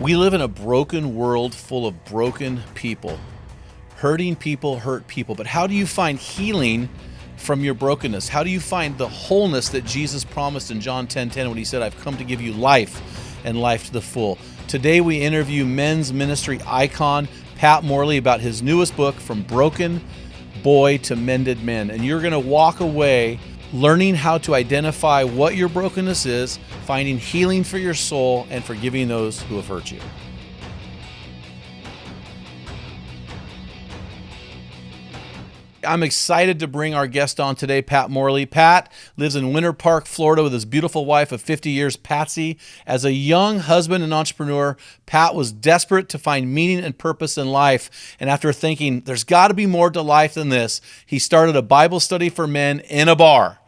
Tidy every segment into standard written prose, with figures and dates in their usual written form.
We live in a broken world full of broken people. Hurting people hurt people. But how do you find healing from your brokenness? How do you find the wholeness that Jesus promised in John 10:10 when he said, I've come to give you life and life to the full? Today we interview men's ministry icon Pat Morley about his newest book, From Broken Boy to Mended Men. And you're going to walk away learning how to identify what your brokenness is, finding healing for your soul, and forgiving those who have hurt you. I'm excited to bring our guest on today, Pat Morley. Pat lives in Winter Park, Florida with his beautiful wife of 50 years, Patsy. As a young husband and entrepreneur, Pat was desperate to find meaning and purpose in life. And after thinking, there's got to be more to life than this, he started a Bible study for men in a bar.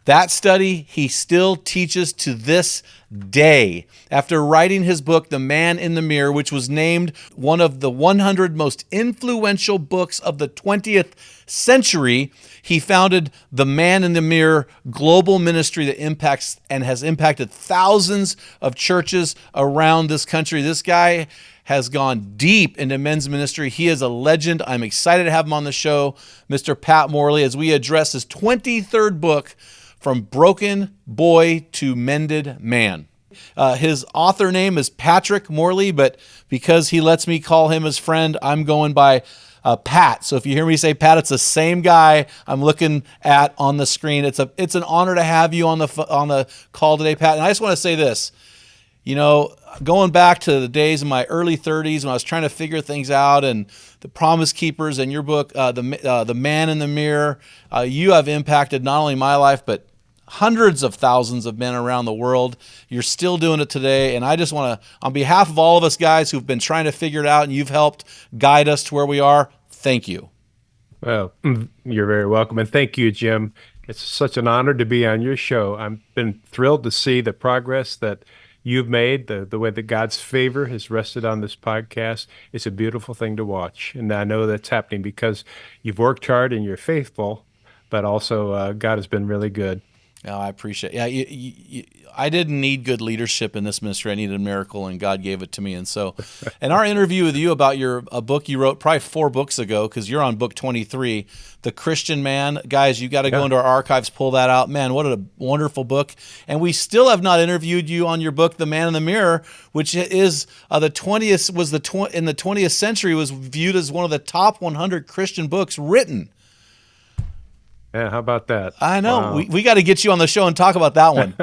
That study he still teaches to this day. After writing his book, The Man in the Mirror, which was named one of the 100 most influential books of the 20th century, he founded the Man in the Mirror global ministry that impacts and has impacted thousands of churches around this country. This guy has gone deep into men's ministry. He is a legend. I'm excited to have him on the show, Mr. Pat Morley, as we address his 23rd book, From Broken Boy to Mended Man. His author name is Patrick Morley, but because he lets me call him his friend, I'm going by Pat. So if you hear me say Pat, it's the same guy I'm looking at on the screen. It's an honor to have you on the call today, Pat. And I just want to say this. You know, going back to the days in my early 30s when I was trying to figure things out, and the Promise Keepers and your book, the Man in the Mirror, you have impacted not only my life but hundreds of thousands of men around the world. You're still doing it today, and I just want to, on behalf of all of us guys who've been trying to figure it out, and you've helped guide us to where we are, thank you. Well, you're very welcome, and thank you, Jim. It's such an honor to be on your show. I've been thrilled to see the progress that you've made, the way that God's favor has rested on this podcast. It's a beautiful thing to watch, and I know that's happening because you've worked hard and you're faithful, but also God has been really good. Oh, I appreciate it. Yeah, I didn't need good leadership in this ministry. I needed a miracle, and God gave it to me. And so, in our interview with you about a book you wrote probably 4 books ago, because you're on book 23, The Christian Man. Guys, you got to go into our archives, pull that out. Man, what a wonderful book. And we still have not interviewed you on your book, The Man in the Mirror, which is in the 20th century was viewed as one of the top 100 Christian books written. Yeah, how about that? I know. Wow. We got to get you on the show and talk about that one.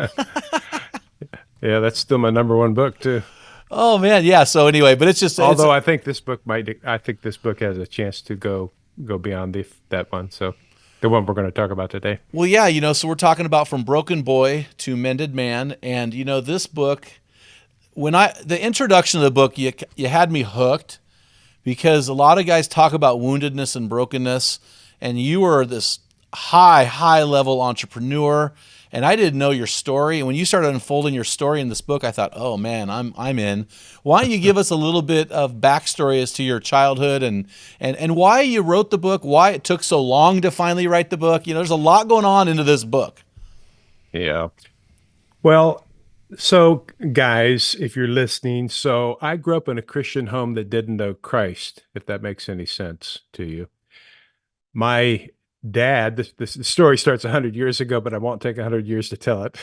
Yeah, that's still my number one book too. Oh man, yeah. So anyway, but it's just Although I think this book has a chance to go beyond that one. So the one we're going to talk about today. Well, yeah, so we're talking about From Broken Boy to Mended Man, and this book, the introduction of the book, you had me hooked, because a lot of guys talk about woundedness and brokenness, and you were this high level entrepreneur, and I didn't know your story. And when you started unfolding your story in this book, I thought, oh man, I'm in. Why don't you give us a little bit of backstory as to your childhood and why you wrote the book, why it took so long to finally write the book? There's a lot going on into this book. Yeah. Well, so guys, if you're listening, so I grew up in a Christian home that didn't know Christ, if that makes any sense to you. My dad, this story starts 100 years ago, but I won't take 100 years to tell it.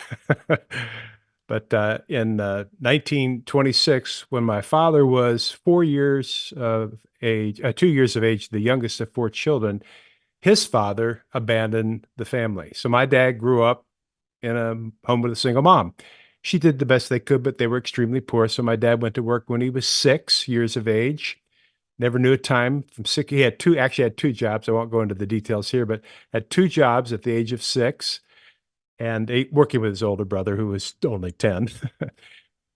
But in 1926, when my father was 4 years of age, 2 years of age, the youngest of 4 children, his father abandoned the family. So my dad grew up in a home with a single mom. She did the best they could, but they were extremely poor. So my dad went to work when he was 6 years of age. Never knew a time from 6. He actually had 2 jobs. I won't go into the details here, but had 2 jobs at the age of 6, and working with his older brother, who was only 10.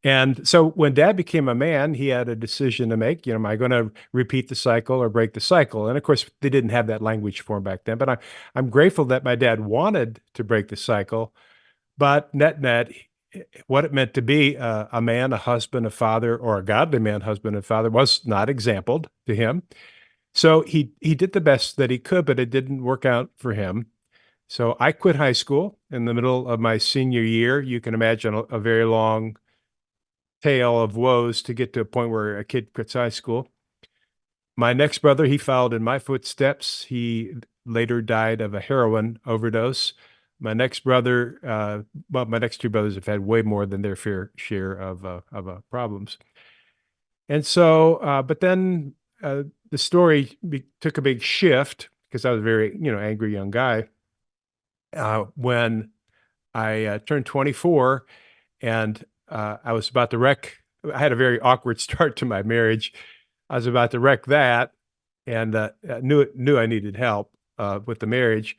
And so when Dad became a man, he had a decision to make. Am I going to repeat the cycle or break the cycle? And of course, they didn't have that language for him back then. But I'm grateful that my dad wanted to break the cycle. But net, what it meant to be a man, a husband, a father, or a godly man, husband, and father was not exampled to him. So he did the best that he could, but it didn't work out for him. So I quit high school in the middle of my senior year. You can imagine a very long tale of woes to get to a point where a kid quits high school. My next brother, he followed in my footsteps. He later died of a heroin overdose. My next brother, my next two brothers have had way more than their fair share of problems. And so, but then the story took a big shift because I was a very, angry young guy when I turned 24 and I was about to wreck. I had a very awkward start to my marriage. I was about to wreck that, and knew I needed help with the marriage,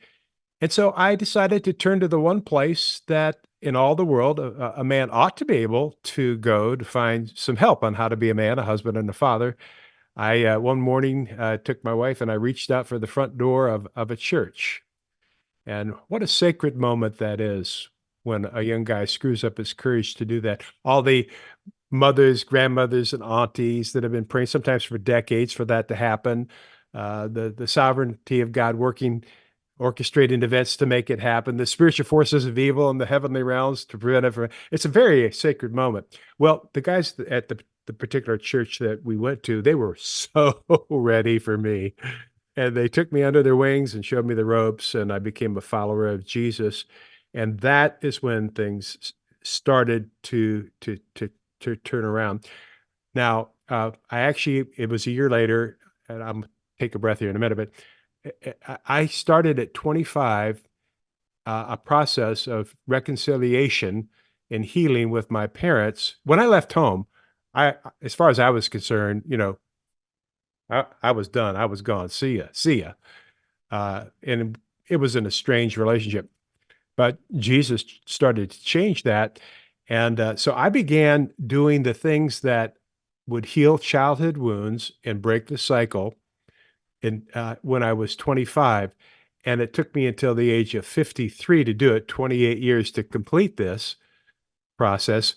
and so I decided to turn to the one place that in all the world a man ought to be able to go to find some help on how to be a man, a husband, and a father. I one morning took my wife and I reached out for the front door of a church, and what a sacred moment that is when a young guy screws up his courage to do that. All the mothers, grandmothers, and aunties that have been praying sometimes for decades for that to happen. The sovereignty of God working, orchestrating events to make it happen. The spiritual forces of evil in the heavenly realms to prevent it from. It's a very sacred moment. Well, the guys at the particular church that we went to, they were so ready for me. And they took me under their wings and showed me the ropes, and I became a follower of Jesus. And that is when things started to turn around. Now, it was a year later, and I'm take a breath here in a minute, but I started at 25 a process of reconciliation and healing with my parents. When I left home, as far as I was concerned, I was done. I was gone. See ya, see ya. And it was an estranged relationship. But Jesus started to change that. And so I began doing the things that would heal childhood wounds and break the cycle when I was 25. And it took me until the age of 53 to do it, 28 years to complete this process.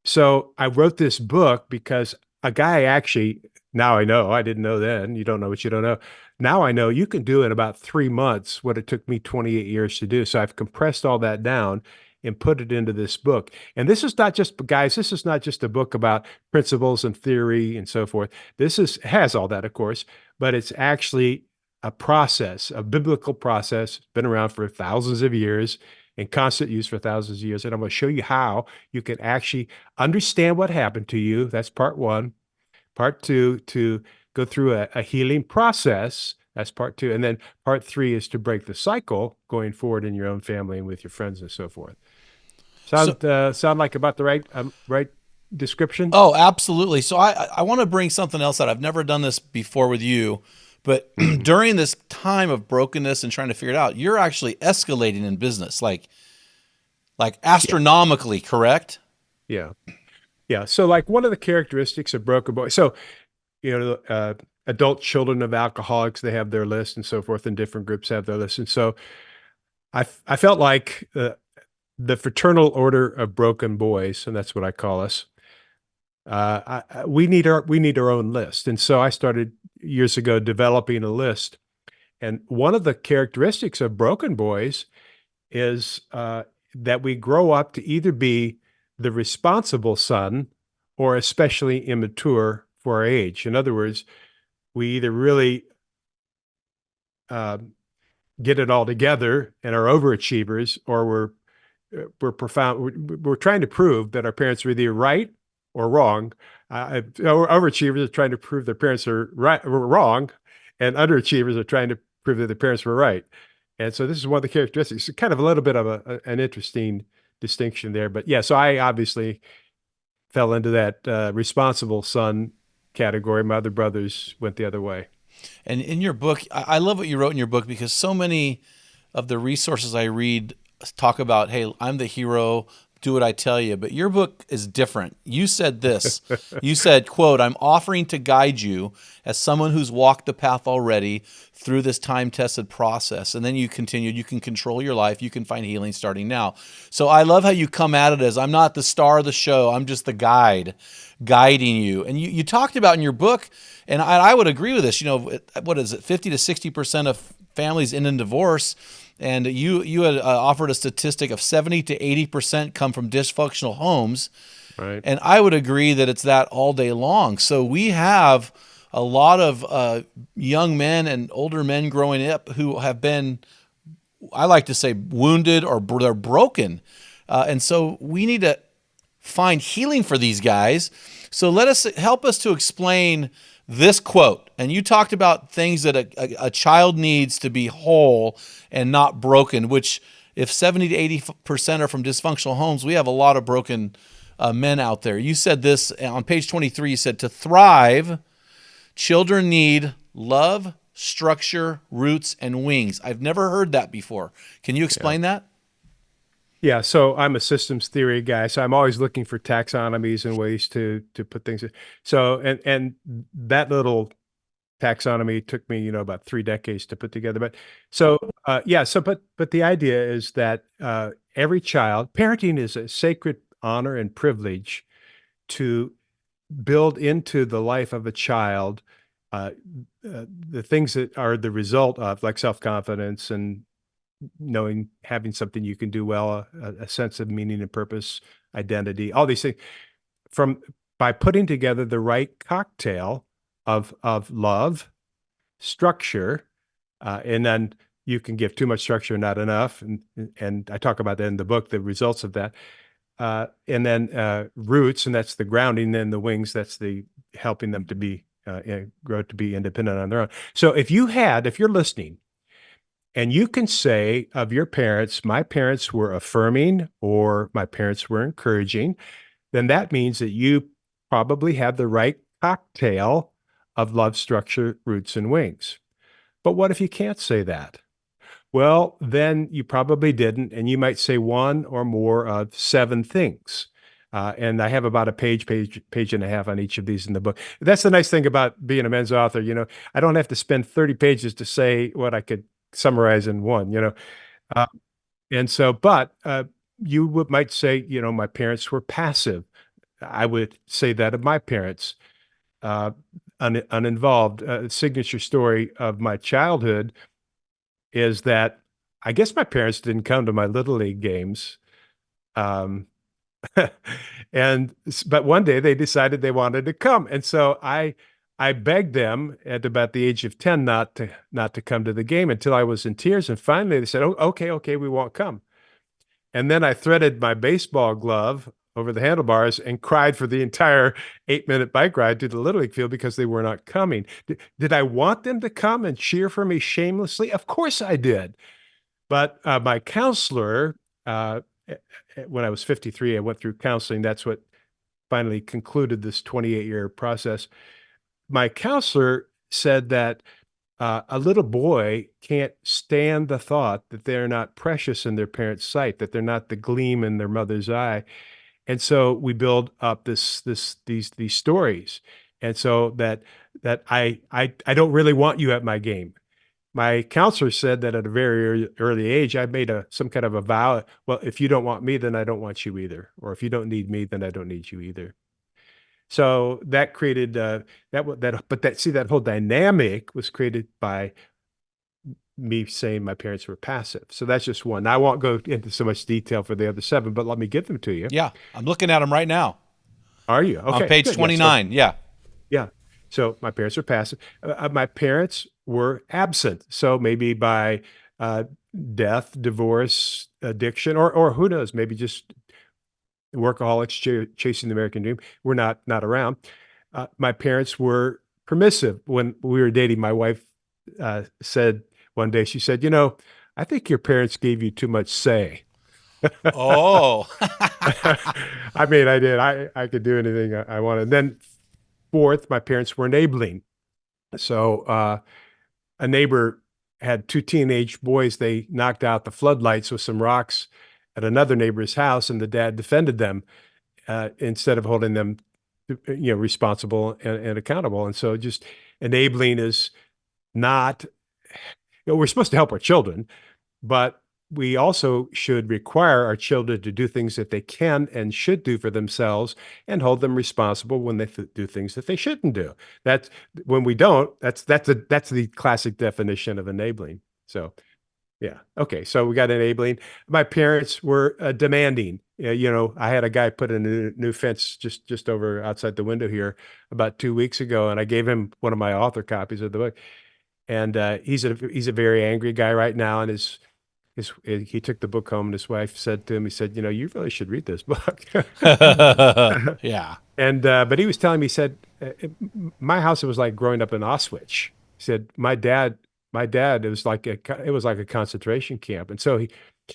So I wrote this book because a guy actually, now I know, I didn't know then, you don't know what you don't know. Now I know you can do in about 3 months what it took me 28 years to do. So I've compressed all that down and put it into this book. And this is not just, guys, this is not just a book about principles and theory and so forth. Has all that, of course, but it's actually a process, a biblical process, been around for thousands of years, in constant use for thousands of years. And I'm going to show you how you can actually understand what happened to you. That's part one. Part two, to go through a healing process. That's part two. And then part three is to break the cycle going forward in your own family and with your friends and so forth. Sound like about the right description? Oh, absolutely. So I want to bring something else out. I've never done this before with you, but during this time of brokenness and trying to figure it out, you're actually escalating in business, like astronomically, correct? Yeah. Yeah. So like one of the characteristics of broken boys, so, adult children of alcoholics, they have their list and so forth, and different groups have their list. And so I felt like the fraternal order of broken boys, and that's what I call us. We need our own list. And so I started years ago developing a list. And one of the characteristics of broken boys is that we grow up to either be the responsible son or especially immature for our age. In other words, we either really get it all together and are overachievers, or we're profound. We're trying to prove that our parents are either right or wrong. Overachievers are trying to prove their parents are right or wrong, and underachievers are trying to prove that their parents were right. And so this is one of the characteristics. Kind of a little bit of an interesting distinction there. But yeah, so I obviously fell into that responsible son category. My other brothers went the other way. And in your book, I love what you wrote in your book, because so many of the resources I read talk about, hey, I'm the hero, do what I tell you. But your book is different. You said this. You said, quote, "I'm offering to guide you as someone who's walked the path already through this time-tested process." And then you continued, you can control your life. You can find healing starting now. So I love how you come at it as, I'm not the star of the show. I'm just the guide, guiding you. And you talked about in your book, and I would agree with this, what is it, 50 to 60% of families end in divorce. And you had offered a statistic of 70 to 80% come from dysfunctional homes. Right. And I would agree that it's that all day long. So we have a lot of young men and older men growing up who have been, I like to say, wounded or they're broken. And so we need to find healing for these guys. So let us help us to explain this quote. And you talked about things that a child needs to be whole and not broken, which if 70 to 80% are from dysfunctional homes, we have a lot of broken men out there. You said this on page 23, you said to thrive, children need love, structure, roots, and wings. I've never heard that before. Can you Yeah. explain that? Yeah, so I'm a systems theory guy, so I'm always looking for taxonomies and ways to put things in. So and that little taxonomy took me, about 3 decades to put together. But so yeah, so but the idea is that every child, parenting is a sacred honor and privilege to build into the life of a child uh, the things that are the result of like self-confidence and knowing having something you can do well, a sense of meaning and purpose, identity, all these things from by putting together the right cocktail of love, structure, and then you can give too much structure, not enough, and I talk about that in the book, the results of that, and then roots, and that's the grounding, then the wings, that's the helping them to be grow to be independent on their own. So if you're listening and you can say of your parents, my parents were affirming or my parents were encouraging, then that means that you probably have the right cocktail of love, structure, roots, and wings. But what if you can't say that? Well, then you probably didn't, and you might say one or more of 7 things. And I have about a page and a half on each of these in the book. That's the nice thing about being a men's author. I don't have to spend 30 pages to say what I could summarize in one. Uh, and so, but might say, my parents were passive. I would say that of my parents, uh, uninvolved. Signature story of my childhood is that I guess my parents didn't come to my little league games. Um, but one day they decided they wanted to come. And so I begged them at about the age of 10 not to come to the game until I was in tears. And finally they said, "Oh, okay, okay, we won't come." And then I threaded my baseball glove over the handlebars and cried for the entire 8-minute bike ride to the Little League field because they were not coming. Did I want them to come and cheer for me shamelessly? Of course I did. But my counselor, when I was 53, I went through counseling. That's what finally concluded this 28-year process. My counselor said that a little boy can't stand the thought that they're not precious in their parents' sight, that they're not the gleam in their mother's eye. And so we build up these stories. And so that I don't really want you at my game. My counselor said that at a very early age, I made some kind of a vow. Well, if you don't want me, then I don't want you either. Or if you don't need me, then I don't need you either. So that created that whole dynamic was created by me saying my parents were passive. So that's just one. Now, I won't go into so much detail for the other 7, but let me give them to you. Yeah, I'm looking at them right now Are you? on Okay, page good. Yeah. So 29. Yeah. yeah. So my parents were passive. My parents were absent. So maybe by uh, death, divorce, addiction, or who knows, maybe just workaholics chasing the American dream. We're not around. My parents were permissive. When we were dating, my wife said one day, she said, I think your parents gave you too much say. Oh. I mean, I did. I could do anything I wanted. And then fourth, my parents were enabling. So a neighbor had 2 teenage boys. They knocked out the floodlights with some rocks at another neighbor's house, and the dad defended them instead of holding them, responsible and accountable. And so, just enabling is not. We're supposed to help our children, but we also should require our children to do things that they can and should do for themselves and hold them responsible when they do things that they shouldn't do. That's when we don't, that's the classic definition of enabling. So, yeah. Okay. So we got enabling. My parents were demanding. Yeah, I had a guy put in a new fence just over outside the window here about 2 weeks ago, and I gave him one of my author copies of the book. And he's a very angry guy right now, and he took the book home, and his wife said to him, he said, you really should read this book. Yeah. And but he was telling me, he said, my house, it was like growing up in Auschwitz. He said, my dad, it was like a concentration camp, and so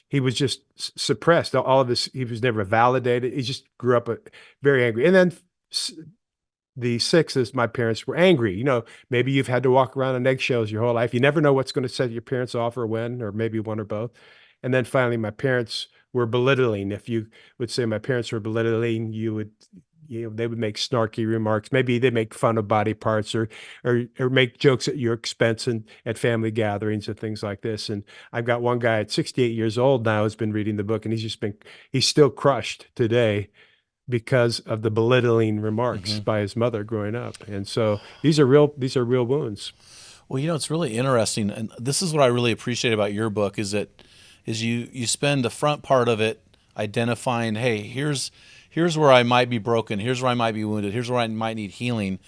he was just suppressed. All of this, he was never validated. He just grew up very angry. And then the sixth is my parents were angry. Maybe you've had to walk around on eggshells your whole life. You never know what's going to set your parents off or when, or maybe one or both. And then finally, my parents were belittling. If you would say my parents were belittling, they would make snarky remarks. Maybe they make fun of body parts, or make jokes at your expense and at family gatherings and things like this. And I've got one guy at 68 years old now who's been reading the book, and he's still crushed today because of the belittling remarks Hmm. by his mother growing up. And so these are real wounds. Well, it's really interesting, and this is what I really appreciate about your book is you spend the front part of it identifying, hey, here's where I might be broken, here's where I might be wounded, here's where I might need healing,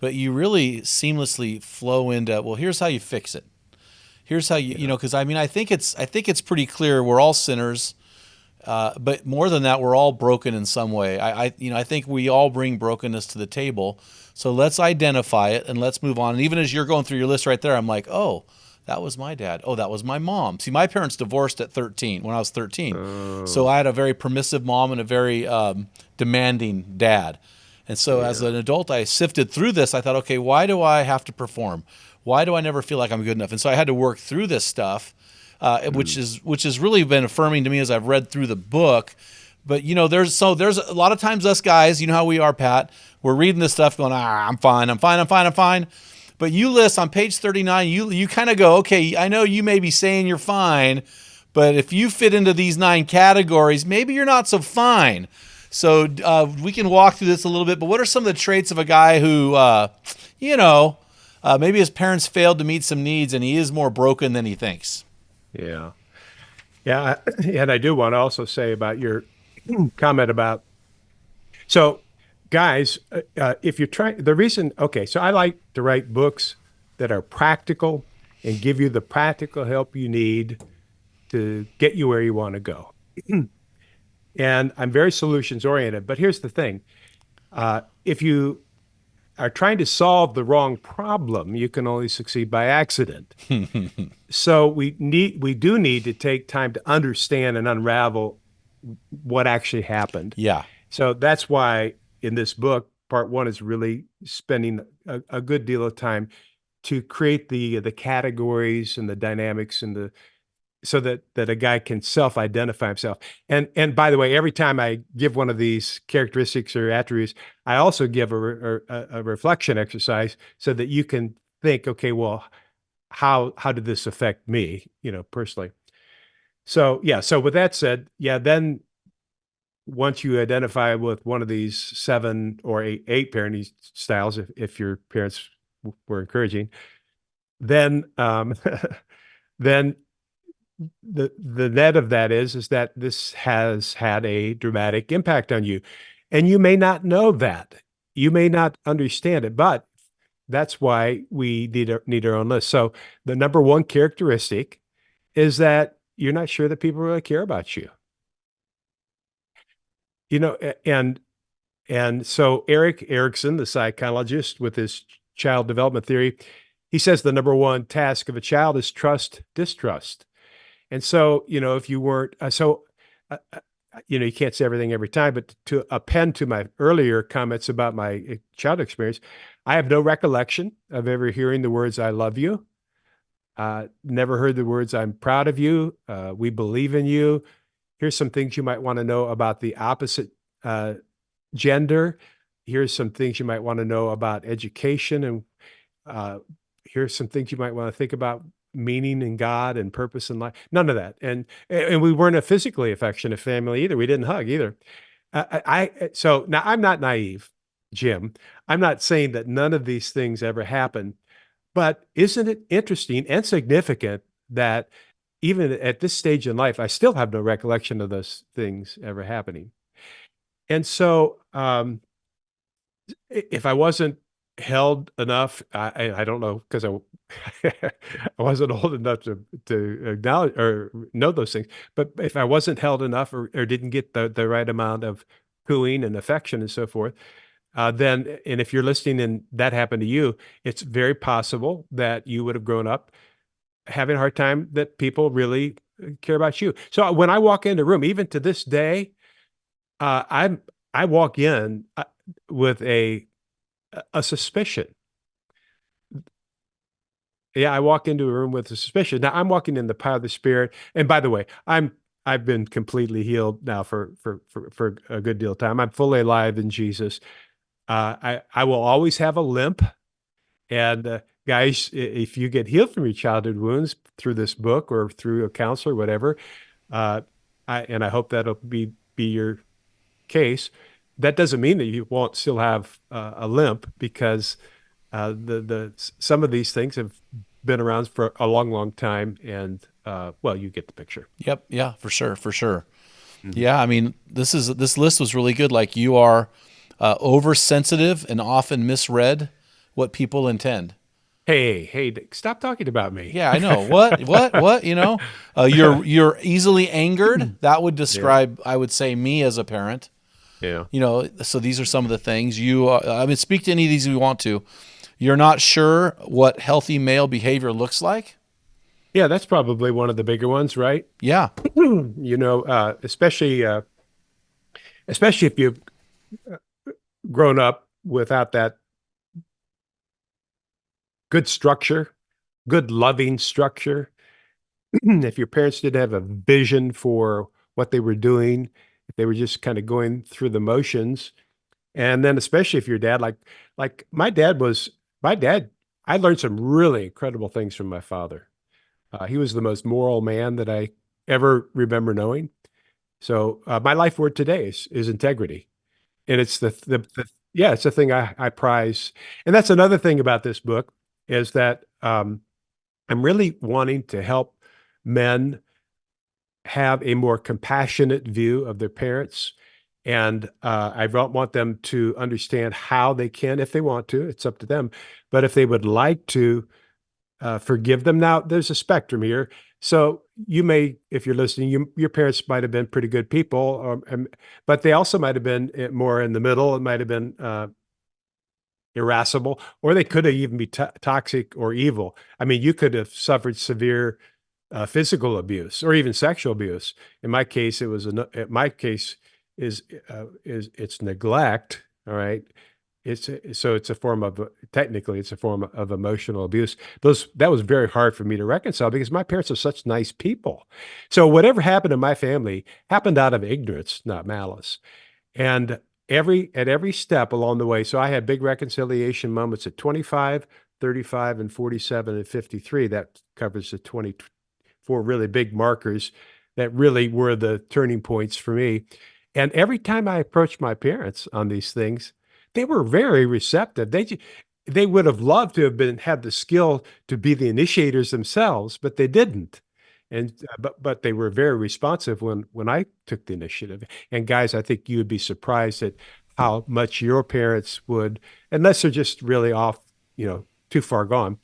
but you really seamlessly flow into, well, here's how you fix it. Here's how Yeah. because I think it's pretty clear we're all sinners. But more than that, we're all broken in some way. I think we all bring brokenness to the table. So let's identify it and let's move on. And even as you're going through your list right there, I'm like, oh, that was my dad. Oh, that was my mom. See, my parents divorced at 13 when I was 13. So Oh, I had a very permissive mom and a very demanding dad. And so as yeah. an adult, I sifted through this. I thought, okay, why do I have to perform? Why do I never feel like I'm good enough? And so I had to work through this stuff, which Mm. has really been affirming to me as I've read through the book. But there's a lot of times us guys, you know how we are, Pat. We're reading this stuff, going, I'm fine, I'm fine, I'm fine, I'm fine. But you list on page 39, you kind of go, okay, I know you may be saying you're fine, but if you fit into these 9 categories, maybe you're not so fine. So we can walk through this a little bit. But what are some of the traits of a guy who, you know, maybe his parents failed to meet some needs and he is more broken than he thinks? Yeah. Yeah. And I do want to also say about your comment about, so guys, if you're trying, the reason, okay, so I like to write books that are practical and give you the practical help you need to get you where you want to go. And I'm very solutions oriented. But here's the thing: if you are trying to solve the wrong problem, you can only succeed by accident. So we do need to take time to understand and unravel what actually happened. Yeah. So that's why in this book, part one is really spending a good deal of time to create the categories and the dynamics and the so that a guy can self-identify himself. And by the way, every time I give one of these characteristics or attributes, I also give a reflection exercise so that you can think, okay, well, how did this affect me, personally? So yeah, so with that said, yeah, then once you identify with one of these seven or eight parenting styles, if your parents were encouraging, then then the net of that is that this has had a dramatic impact on you. And you may not know that. You may not understand it, but that's why we need our own list. So the number one characteristic is that you're not sure that people really care about you. And so Eric Erickson, the psychologist with his child development theory, he says the number one task of a child is trust, distrust. And so, if you weren't, you can't say everything every time, but to append to my earlier comments about my child experience, I have no recollection of ever hearing the words, I love you. Never heard the words, I'm proud of you. We believe in you. Here's some things you might want to know about the opposite uh, gender. Here's some things you might want to know about education. And uh, here's some things you might want to think about meaning in God and purpose in life. None of that. And we weren't a physically affectionate family either. We didn't hug either. So now I'm not naive, Jim. I'm not saying that none of these things ever happened, but isn't it interesting and significant that even at this stage in life, I still have no recollection of those things ever happening. And so, if I wasn't held enough, I don't know because I wasn't old enough to acknowledge or know those things. But if I wasn't held enough or didn't get the right amount of cooing and affection and so forth, then and if you're listening and that happened to you, it's very possible that you would have grown up having a hard time that people really care about you. So when I walk into a room, even to this day, I walk in with a suspicion. Yeah, I walk into a room with a suspicion. Now I'm walking in the power of the Spirit. And by the way, I've been completely healed now for a good deal of time. I'm fully alive in Jesus. I will always have a limp. And guys, if you get healed from your childhood wounds through this book or through a counselor, or whatever, uh, I hope that'll be your case. That doesn't mean that you won't still have a limp because the some of these things have been around for a long, long time, and well, you get the picture. Yep. Yeah, for sure. For sure. Mhm. Yeah. I mean, this list was really good. Like you are oversensitive and often misread what people intend. Hey, stop talking about me. Yeah, I know. What? You're easily angered. That would Yeah, describe, I would say, me as a parent. yeah, So these are some of the things you. I mean, speak to any of these if you want to. You're not sure what healthy male behavior looks like. yeah. That's probably one of the bigger ones, right? Yeah, Especially if you've grown up without that good structure, good loving structure. If your parents didn't have a vision for what they were doing, if they were just kind of going through the motions, and then especially if your dad, like my dad, I learned some really incredible things from my father. He was the most moral man that I ever remember knowing. So my life word today is integrity, and it's yeah, it's the thing I prize. And that's another thing about this book is that I'm really wanting to help men have a more compassionate view of their parents. And I don't want them to understand how they can, if they want to, it's up to them. But if they would like to forgive them, now there's a spectrum here. So you may, if you're listening, your parents might have been pretty good people, but they also might have been more in the middle. It might have been irascible, or they could have even be toxic or evil. I mean, you could have suffered severe physical abuse or even sexual abuse. In my case, it was my case is it's neglect. All right, so it's a form of technically it's a form of emotional abuse. Those that was very hard for me to reconcile because my parents are such nice people. So whatever happened in my family happened out of ignorance, not malice. And at every step along the way, so I had big reconciliation moments at 25, 35, and 47 and 53. That covers the 24 really big markers that really were the turning points for me. And every time I approached my parents on these things, they were very receptive. They would have loved to have had the skill to be the initiators themselves, but they didn't. And but they were very responsive when I took the initiative. And guys, I think you would be surprised at how much your parents would, unless they're just really off, too far gone,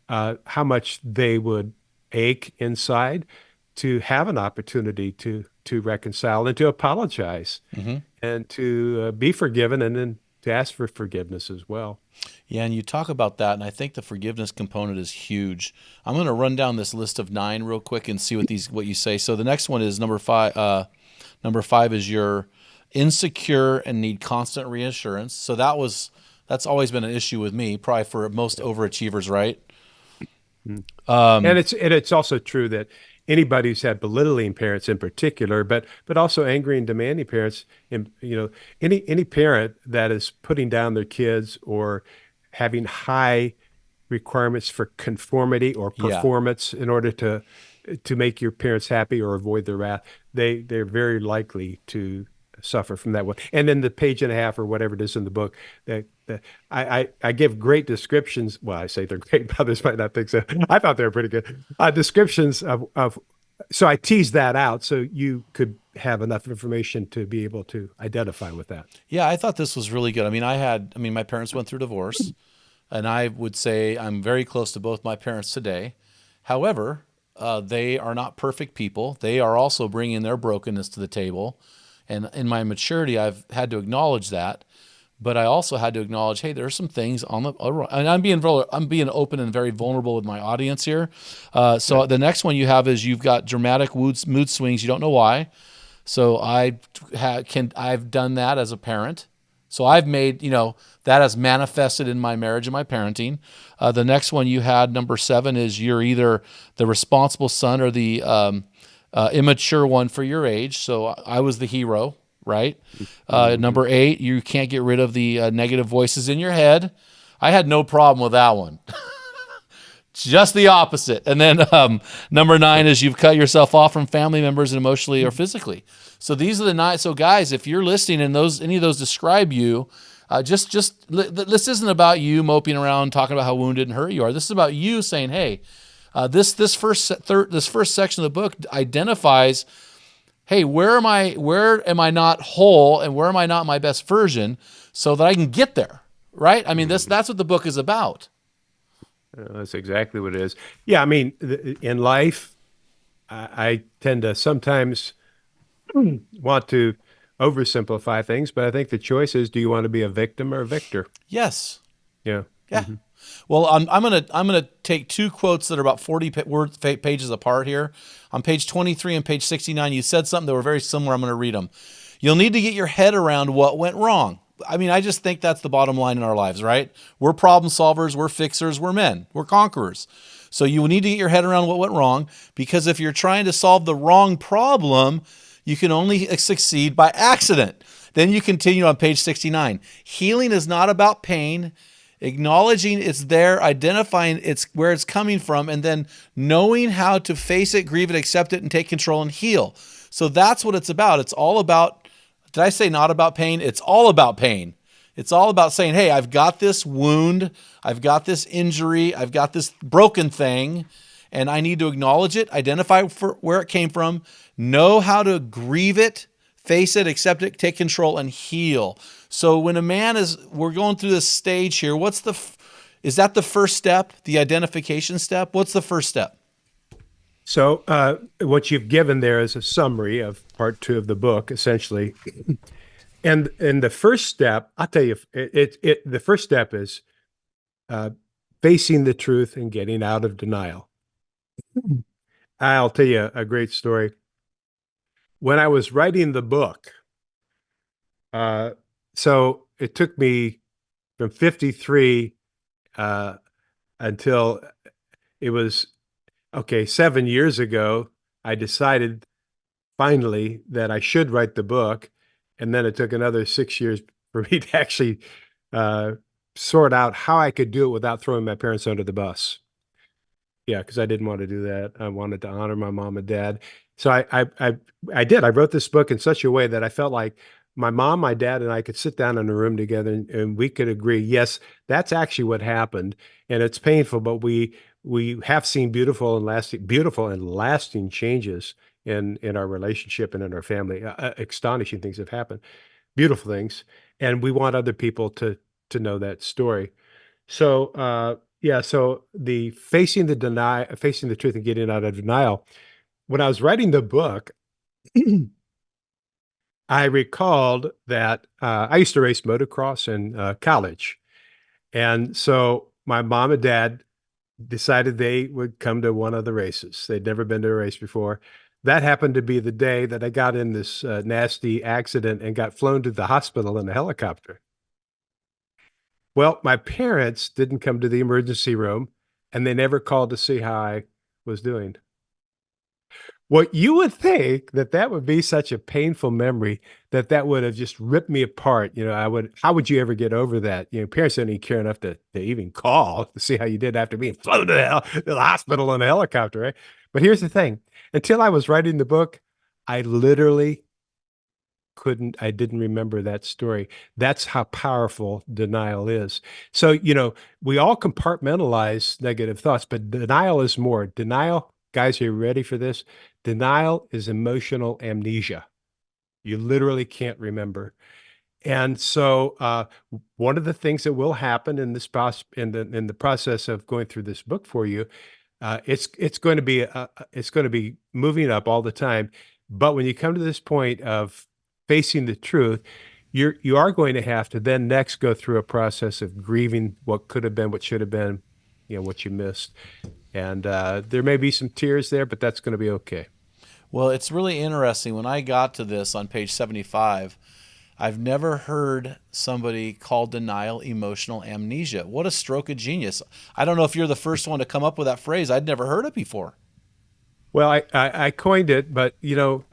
how much they would ache inside to have an opportunity to reconcile and to apologize hmm and to be forgiven and then to ask for forgiveness as well. yeah. And you talk about that, and I think the forgiveness component is huge. I'm going to run down this list of 9 real quick and see what you say. So the next one is number 5. Number 5 is you're insecure and need constant reassurance. So that's always been an issue with me, probably for most overachievers, right? Mm. And Um, it's also true that anybody who's had belittling parents in particular, but also angry and demanding parents, and any parent that is putting down their kids or having high requirements for conformity or yeah. performance in order to make your parents happy or avoid their wrath, they're very likely to suffer from that one. And then the page and a half or whatever it is in the book that I give great descriptions. Well, I say they're great, but others might not think so. I thought they were pretty good. Descriptions of So I teased that out so you could have enough information to be able to identify with that. Yeah, I thought this was really good. I mean, my parents went through divorce, and I would say I'm very close to both my parents today. However, they are not perfect people. They are also bringing their brokenness to the table. And in my maturity, I've had to acknowledge that. But I also had to acknowledge, hey, there are some things on the, and I'm being open and very vulnerable with my audience here. So Good. the next one you have is you've got dramatic mood swings. You don't know why. So I've done that as a parent. So I've made, that has manifested in my marriage and my parenting. The next one you had, number 7, is you're either the responsible son or the immature one for your age. So I was the hero, right? Mhm. Number 8, you can't get rid of the negative voices in your head. I had no problem with that one. Just the opposite. And then number 9 is you've cut yourself off from family members emotionally or physically. So these are the 9. So guys, if you're listening and any of those describe you, this isn't about you moping around talking about how wounded and hurt you are. This is about you saying, hey, this first section of the book identifies, hey, where am I not whole and where am I not my best version, so that I can get there, right? I mean, Mhm. that's what the book is about. That's exactly what it is. Yeah, I mean, in life, I tend to sometimes want to oversimplify things, but I think the choice is, do you want to be a victim or a victor? Yes. Yeah. Yeah. Well, I'm gonna take 2 quotes that are about 40 pages apart here. On page 23 and page 69, you said something that were very similar. I'm gonna read them. You'll need to get your head around what went wrong. I mean, I just think that's the bottom line in our lives, right? We're problem solvers, we're fixers, we're men, we're conquerors. So you need to get your head around what went wrong, because if you're trying to solve the wrong problem, you can only succeed by accident. Then you continue on page 69. Healing is not about pain. Acknowledging it's there, identifying it's where it's coming from, and then knowing how to face it, grieve it, accept it, and take control and heal. So that's what it's about. It's all about, did I say not about pain? It's all about pain. It's all about saying, hey, I've got this wound, I've got this injury, I've got this broken thing, and I need to acknowledge it, identify where it came from, know how to grieve it, face it, accept it, take control, and heal. So when we're going through this stage here, is that the first step, the identification step? What's the first step? So, what you've given there is a summary of part 2 of the book, essentially. And the first step, I'll tell you, the first step is uh, facing the truth and getting out of denial. I'll tell you a great story. When I was writing the book, uh, so it took me from 53 uh, until it was, okay, 7 years ago, I decided finally that I should write the book. And then it took another 6 years for me to actually uh, sort out how I could do it without throwing my parents under the bus. Yeah, because I didn't want to do that. I wanted to honor my mom and dad. So I did. I wrote this book in such a way that I felt like my mom, my dad, and I could sit down in a room together and we could agree, yes, that's actually what happened. And it's painful, but we have seen beautiful and lasting changes in our relationship and in our family. Astonishing things have happened, beautiful things. And we want other people to know that story. So, yeah, so facing the truth and getting out of denial. When I was writing the book, I recalled that I used to race motocross in college. And so my mom and dad decided they would come to one of the races. They'd never been to a race before. That happened to be the day that I got in this nasty accident and got flown to the hospital in a helicopter. Well, my parents didn't come to the emergency room and they never called to see how I was doing. What you would think that that would be such a painful memory that that would have just ripped me apart. How would you ever get over that? Parents don't even care enough to even call to see how you did after being flown to the hospital in a helicopter, right? But here's the thing. Until I was writing the book, I literally I didn't remember that story. That's how powerful denial is. So, we all compartmentalize negative thoughts, but denial is more. Denial Guys, are you ready for this? Denial is emotional amnesia. You literally can't remember. And so, one of the things that will happen in this in the process of going through this book for you, it's going to be it's going to be moving up all the time. But when you come to this point of facing the truth, you are going to have to then next go through a process of grieving what could have been, what should have been, what you missed, and there may be some tears there, but that's going to be okay. Well, it's really interesting. When I got to this on page 75, I've never heard somebody call denial emotional amnesia. What a stroke of genius. I don't know if you're the first one to come up with that phrase. I'd never heard it before. Well, I coined it, but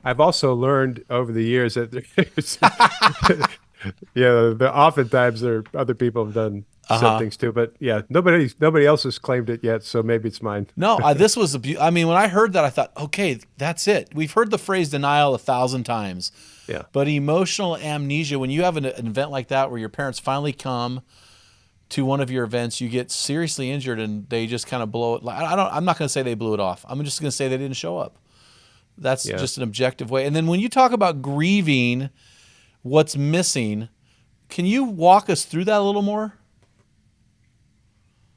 I've also learned over the years that there's, oftentimes there other people have done Uh said huh. things too, but yeah, nobody else has claimed it yet, so maybe it's mine. No, this was I mean, when I heard that, I thought, okay, that's it. We've heard the phrase denial 1,000 times, Yeah, but emotional amnesia, when you have an event like that where your parents finally come to one of your events, you get seriously injured and they just kind of blow it. I'm not going to say they blew it off. I'm just going to say they didn't show up. That's yeah, just an objective way. And then when you talk about grieving what's missing, can you walk us through that a little more?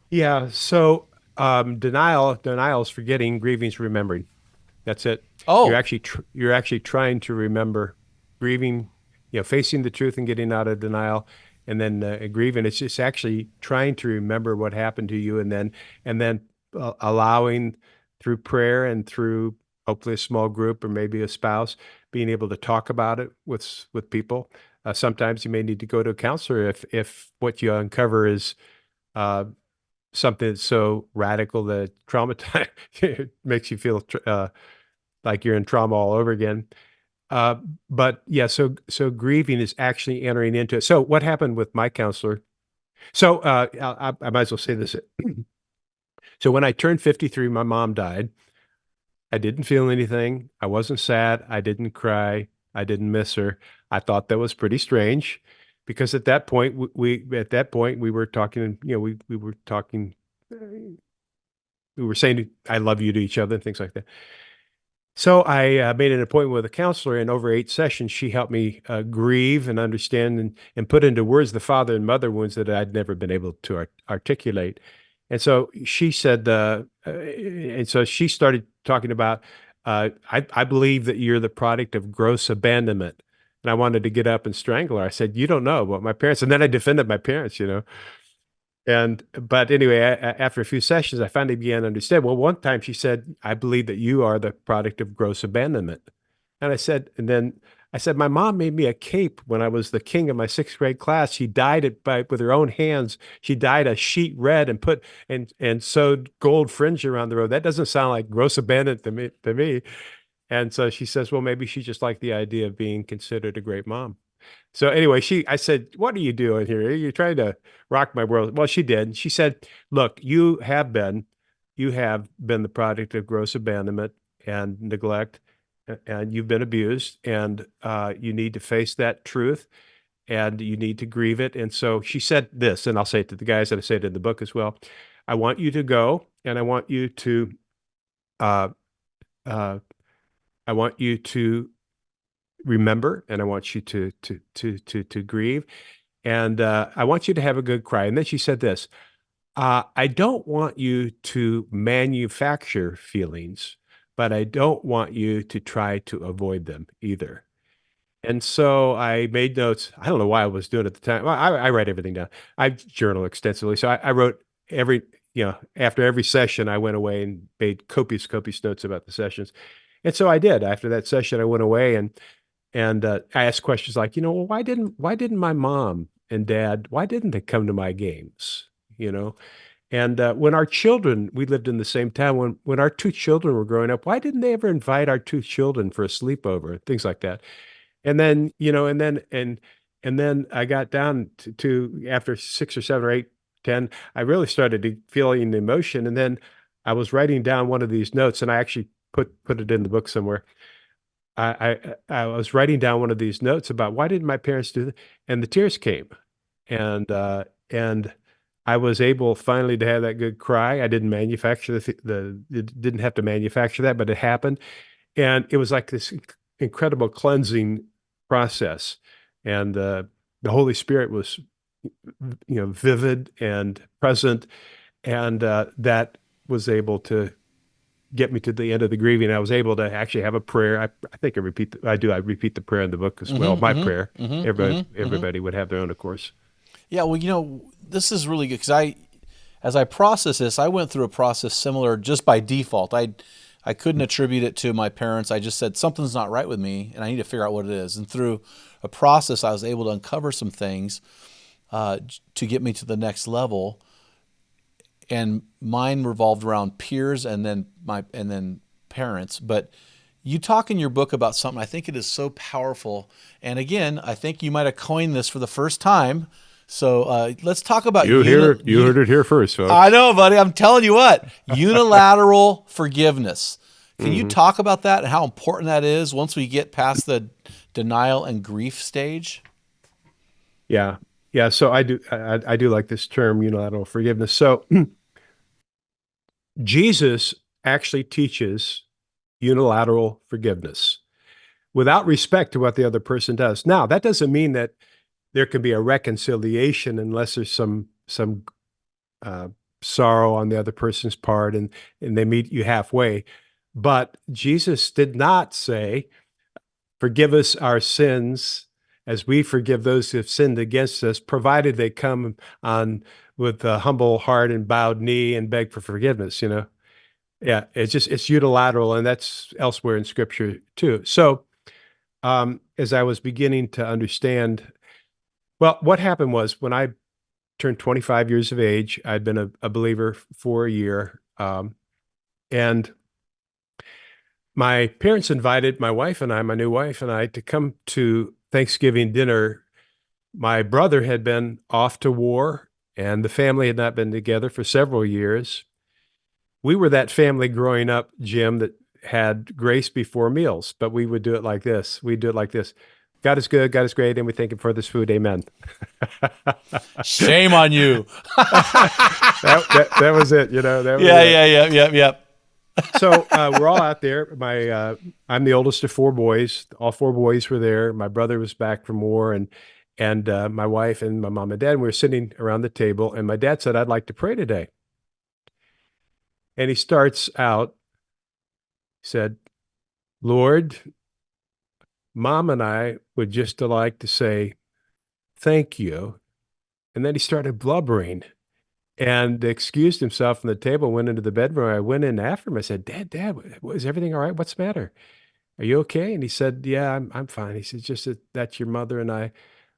yeah. So, denial is forgetting, grieving is remembering. That's it. You're Oh, actually you're actually trying to remember, grieving, facing the truth and getting out of denial, and then grieving. It's just actually trying to remember what happened to you, and then allowing through prayer and through hopefully a small group or maybe a spouse, being able to talk about it with people. Sometimes you may need to go to a counselor if what you uncover is uh, something that's so radical that traumatized it makes you feel like you're in trauma all over again. Uh, but yeah, so grieving is actually entering into it. So what happened with my counselor? So I might as well say this. So when I turned 53, my mom died. I didn't feel anything. I wasn't sad. I didn't cry. I didn't miss her. I thought that was pretty strange because at that point we were talking. We were talking. We were saying "I love you" to each other and things like that. So I made an appointment with a counselor, and over 8 sessions, she helped me grieve and understand and put into words the father and mother wounds that I'd never been able to articulate. And so she said, and so she started talking about, I believe that you're the product of gross abandonment. And I wanted to get up and strangle her. I said, you don't know about my parents. And then I defended my parents. But anyway, after a few sessions, I finally began to understand. Well, one time she said, "I believe that you are the product of gross abandonment," and then I said, "My mom made me a cape when I was the king of my sixth grade class. She dyed it with her own hands. She dyed a sheet red and put and sewed gold fringe around the road. That doesn't sound like gross abandonment to me." And so she says, "Well, maybe she just liked the idea of being considered a great mom." So anyway, I said, "What are you doing here? You're trying to rock my world." Well, she did. She said, "Look, you have been the product of gross abandonment and neglect, and you've been abused, and you need to face that truth, and you need to grieve it." And so she said this, and I'll say it to the guys, and I say it in the book as well. I want you to go, and uh, uh, I want you to remember, and I want you to grieve. And I want you to have a good cry. And then she said this, I don't want you to manufacture feelings, but I don't want you to try to avoid them either. And so I made notes. I don't know why I was doing it at the time. Well, I write everything down. I journal extensively. So I wrote after every session, I went away and made copious notes about the sessions. And so I did. After that session, I went away and I asked questions like, well, why didn't my mom and dad, why didn't they come to my games? You know, and when our children, we lived in the same town. When our two children were growing up, why didn't they ever invite our two children for a sleepover? Things like that. And then, and then I got down to after 6 or 7 or 8, 10, I really started to feeling the emotion. And then I was writing down one of these notes, and I actually put it in the book somewhere. I was writing down one of these notes about why didn't my parents do that? And the tears came. And I was able finally to have that good cry. I didn't manufacture it didn't have to manufacture that, but it happened. And it was like this incredible cleansing process. And the Holy Spirit was, vivid and present. And that was able to get me to the end of the grieving. I was able to actually have a prayer. I think I repeat the prayer in the book as well. My prayer. Everybody would have their own, of course. Yeah, well, this is really good because as I process this, I went through a process similar just by default. I couldn't attribute it to my parents. I just said something's not right with me, and I need to figure out what it is. And through a process, I was able to uncover some things to get me to the next level. And mine revolved around peers and then parents. But you talk in your book about something I think it is so powerful. And again, I think you might have coined this for the first time. So let's talk about You heard it here first, I folks. know, buddy. I'm telling you what, unilateral forgiveness. Can you Hmm. talk about that and how important that is once we get past the denial and grief stage? Yeah. Yeah. So I do like this term, unilateral forgiveness. So Jesus actually teaches unilateral forgiveness without respect to what the other person does. Now, that doesn't mean that there can be a reconciliation unless there's some uh, sorrow on the other person's part, and they meet you halfway. But Jesus did not say, "Forgive us our sins as we forgive those who have sinned against us," provided they come on with a humble heart and bowed knee and beg for forgiveness. Yeah, it's unilateral, and that's elsewhere in Scripture too. So, as I was beginning to understand, well, what happened was when I turned 25 years of age, I'd been a believer for a year, and my parents invited my new wife and I, to come to Thanksgiving dinner. My brother had been off to war, and the family had not been together for several years. We were that family growing up, Jim, that had grace before meals, but we would do it like this. We'd do it like this. God is good, God is great, and we thank him for this food. Amen. Shame on you. That was it, that was Yeah, it. yeah, yeah, yeah, yeah. So we're all out there. I'm the oldest of four boys. All four boys were there. My brother was back from war, and my wife and my mom and dad. And we were sitting around the table, and my dad said, "I'd like to pray today." And he starts out, he said, "Lord, Mom and I would just like to say thank you." And then he started blubbering and excused himself from the table, went into the bedroom. I went in after him. I said, Dad, is everything all right? What's the matter? Are you okay? And he said, "Yeah, I'm fine." He said, "Just that's your mother and I.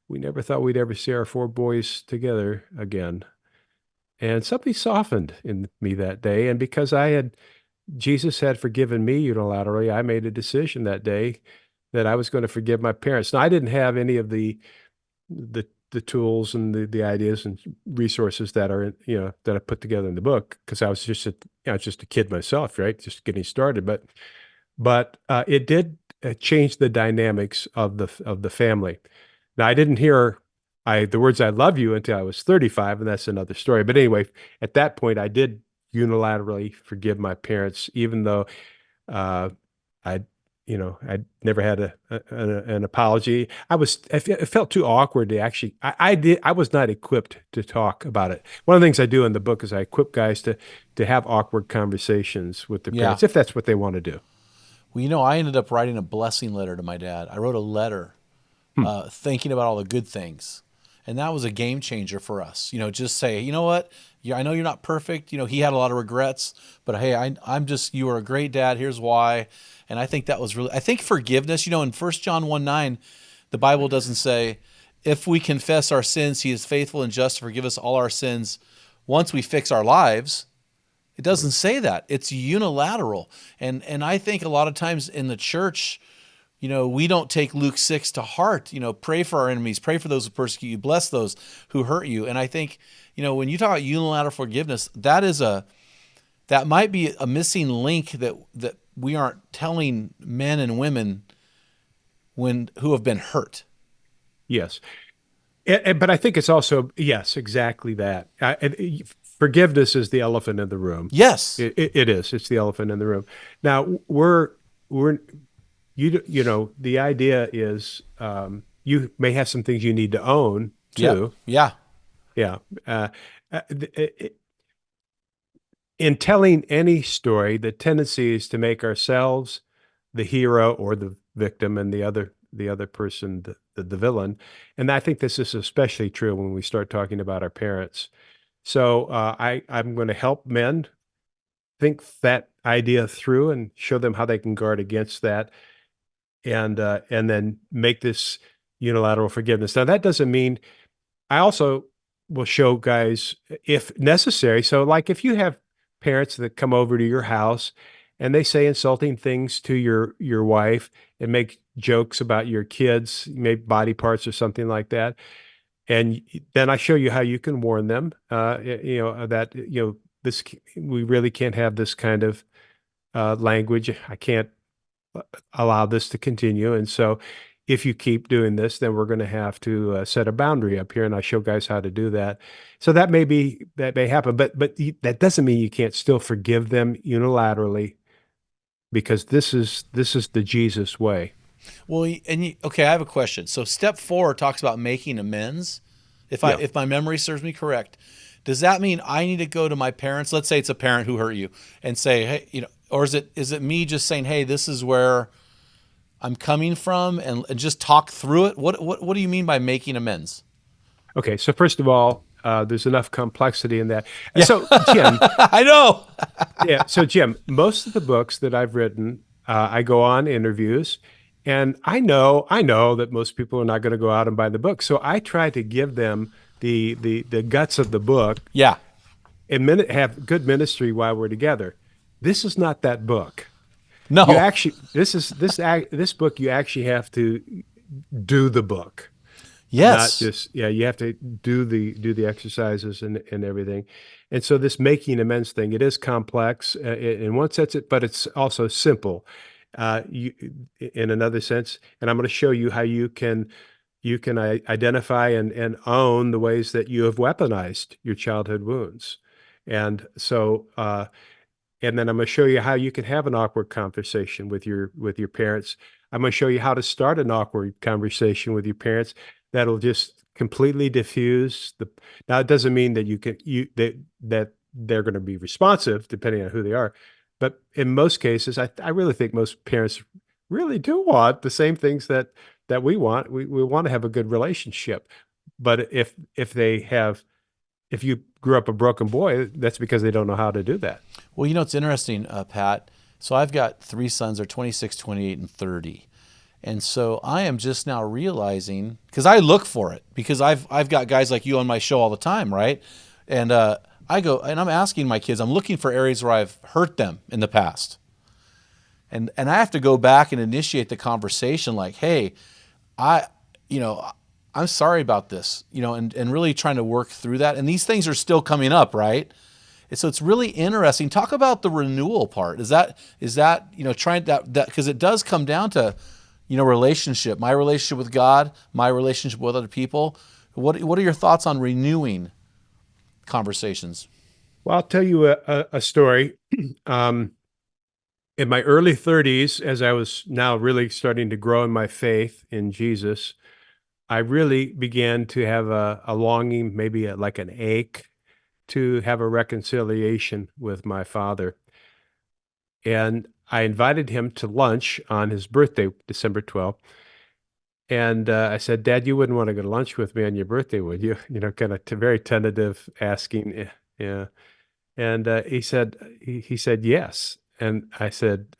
We never thought we'd ever see our four boys together again." And something softened in me that day. And because Jesus had forgiven me unilaterally, I made a decision that day that I was going to forgive my parents. Now, I didn't have any of the tools and the ideas and resources that are that I put together in the book, because I was just a kid myself, right? Just getting started. But it did change the dynamics of the family. Now, I didn't hear the words "I love you" until I was 35, and that's another story. But anyway, at that point, I did unilaterally forgive my parents, even though uh, I, I'd never had an apology. It felt too awkward to actually. I was not equipped to talk about it. One of the things I do in the book is I equip guys to have awkward conversations with their Yeah. parents if that's what they want to do. Well, I ended up writing a blessing letter to my dad. I wrote a letter Hmm. thinking about all the good things. And that was a game changer for us. Just say, you know what? Yeah, I know you're not perfect. He had a lot of regrets, but hey, you are a great dad. Here's why. And I think that was I think forgiveness, in 1 John 1:9, the Bible doesn't say, if we confess our sins, he is faithful and just to forgive us all our sins once we fix our lives. It doesn't say that. It's unilateral. And I think a lot of times in the church, we don't take Luke 6 to heart. Pray for our enemies, pray for those who persecute you, bless those who hurt you. And I think, when you talk about unilateral forgiveness, that might be a missing link that we aren't telling men and women who have been hurt. Yes. But I think it's also, yes, exactly that. Forgiveness is the elephant in the room. Yes. It is. It's the elephant in the room. Now we're you know the idea is you may have some things you need to own Yep. too. Yeah. Yeah. Uh, uh, in telling any story, the tendency is to make ourselves the hero or the victim, and the other person the villain. And I think this is especially true when we start talking about our parents. So I'm going to help men think that idea through and show them how they can guard against that, and then make this unilateral forgiveness. Now that doesn't mean I also will show guys if necessary. So, like if you have parents that come over to your house and they say insulting things to your wife and make jokes about your kids, maybe body parts or something like that, and then I show you how you can warn them. That this we really can't have this kind of language. I can't allow this to continue. And so if you keep doing this, then we're going to have to set a boundary up here. And I show guys how to do that. So that may happen, but that doesn't mean you can't still forgive them unilaterally, because this is the Jesus way. Well, okay, I have a question. So step 4 talks about making amends. Yeah. If my memory serves me correct, does that mean I need to go to my parents? Let's say it's a parent who hurt you and say, hey, or is it me just saying, hey, this is where I'm coming from, and just talk through it? What do you mean by making amends? Okay. So first of all, there's enough complexity in that. Yeah, So Jim, I know. yeah. So, Jim, most of the books that I've written, I go on interviews, and I know that most people are not going to go out and buy the book. So I try to give them the guts of the book Yeah. and have good ministry while we're together. This is not that book. You No. actually, this book, you actually have to do the book, not Yes. just, yeah, you have to do the exercises and everything. And so this making amends thing, it is complex in one sense, but it's also simple, you in another sense. And I'm going to show you how you can identify and own the ways that you have weaponized your childhood wounds. And so and then I'm going to show you how you can have an awkward conversation with your parents. I'm going to show you how to start an awkward conversation with your parents that'll just completely diffuse the. Now it doesn't mean that that they're going to be responsive depending on who they are, but in most cases, I really think most parents really do want the same things that we want. We want to have a good relationship, but if you grew up a broken boy, that's because they don't know how to do that. Well, it's interesting, Pat. So I've got 3 sons. They're 26, 28, and 30. And so I am just now realizing, because I look for it, because I've got guys like you on my show all the time, right? And I go and I'm asking my kids. I'm looking for areas where I've hurt them in the past, and I have to go back and initiate the conversation. Like, hey, I, you know, I'm sorry about this, and really trying to work through that. And these things are still coming up, right? And so it's really interesting. Talk about the renewal part. Is that trying that because it does come down to relationship, my relationship with God, my relationship with other people. What are your thoughts on renewing conversations? Well, I'll tell you a story. Um, in my early 30s, as I was now really starting to grow in my faith in Jesus, I really began to have a longing, maybe like an ache, to have a reconciliation with my father. And I invited him to lunch on his birthday, December 12th. And I said, Dad, you wouldn't want to go to lunch with me on your birthday, would you? Kind of very tentative asking. Yeah. And he said yes. And I said,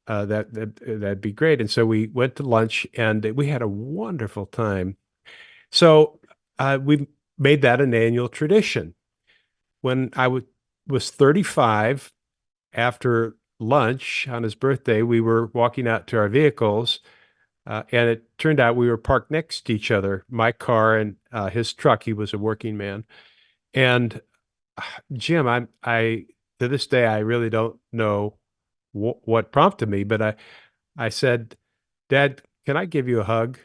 that'd be great. And so we went to lunch and we had a wonderful time. So we made that an annual tradition. When was 35, after lunch on his birthday, we were walking out to our vehicles, and it turned out we were parked next to each other, my car and his truck. He was a working man. And Jim, I to this day, I really don't know what prompted me, but I said, Dad, can I give you a hug?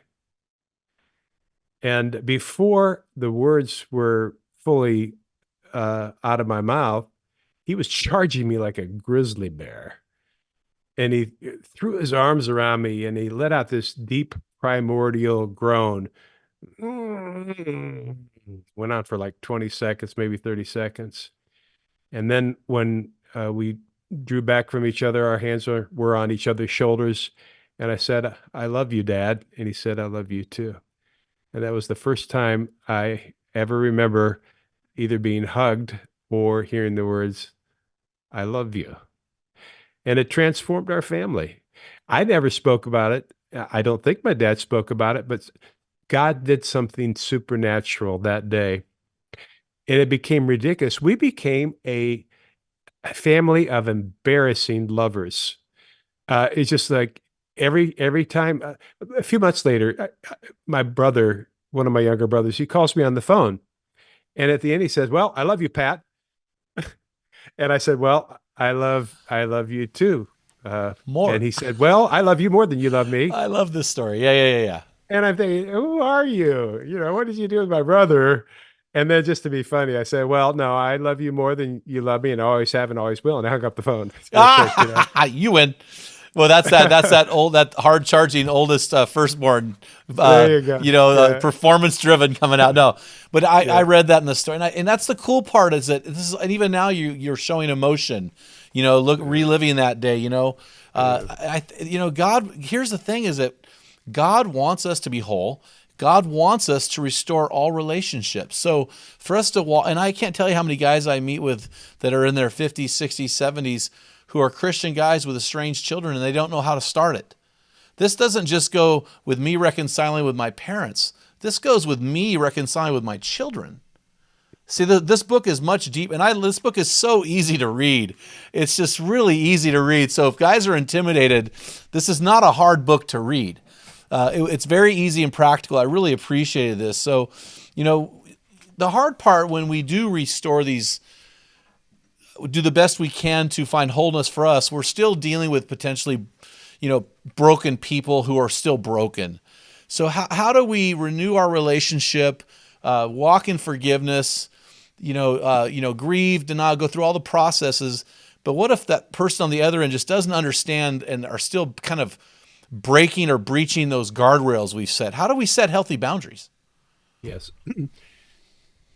And before the words were fully out of my mouth, he was charging me like a grizzly bear. And he threw his arms around me and he let out this deep primordial groan. Went on for like 20 seconds, maybe 30 seconds. And then when we drew back from each other, our hands were on each other's shoulders. And I said, I love you, Dad. And he said, I love you too. And that was the first time I ever remember either being hugged or hearing the words, I love you. And it transformed our family. I never spoke about it. I don't think my dad spoke about it, but God did something supernatural that day. And it became ridiculous. We became a family of embarrassing lovers. It's just like every time, a few months later, my brother, one of my younger brothers, he calls me on the phone. And at the end, he says, well, I love you, Pat. And I said, well, I love you too. And More. he said, well, I love you more than you love me. I love this story. Yeah. And I'm thinking, who are you? What did you do with my brother? And then just to be funny, I said, well, no, I love you more than you love me, and I always have and always will. And I hung up the phone. So, of course, You win. Well, that's that hard charging oldest firstborn, there you go. Yeah. performance driven coming out. No, but I Yeah. read that in the story, and that's the cool part is that this is, and even now you're showing emotion, reliving that day. God. Here's the thing: is that God wants us to be whole. God wants us to restore all relationships. So for us to walk, and I can't tell you how many guys I meet with that are in their 50s, 60s, 70s who are Christian guys with estranged children and they don't know how to start it. This doesn't just go with me reconciling with my parents. This goes with me reconciling with my children. See, this book is much deep, and this book is so easy to read. It's just really easy to read. So if guys are intimidated, this is not a hard book to read. It's very easy and practical. I really appreciated this. So, the hard part when we do restore these, do the best we can to find wholeness for us, we're still dealing with potentially, broken people who are still broken. So how do we renew our relationship, walk in forgiveness, grieve, deny, go through all the processes. But what if that person on the other end just doesn't understand and are still kind of breaking or breaching those guardrails we've set? How do we set healthy boundaries? Yes.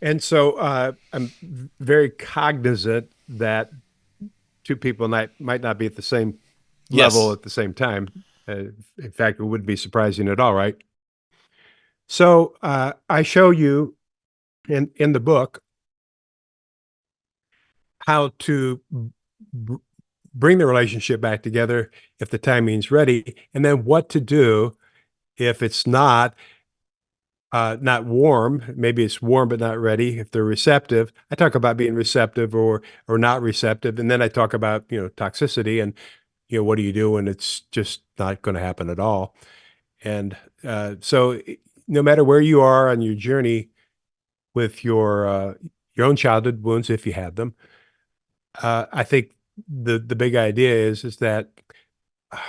And so I'm very cognizant that two people might not be at the same level at the same time. In fact, it wouldn't be surprising at all, right? So I show you in the book how to bring the relationship back together if the timing's ready, and then what to do if it's not warm. Maybe it's warm but not ready. If they're receptive, I talk about being receptive or not receptive, and then I talk about toxicity and what do you do when it's just not going to happen at all. And so, no matter where you are on your journey with your own childhood wounds, if you have them, I think the big idea is that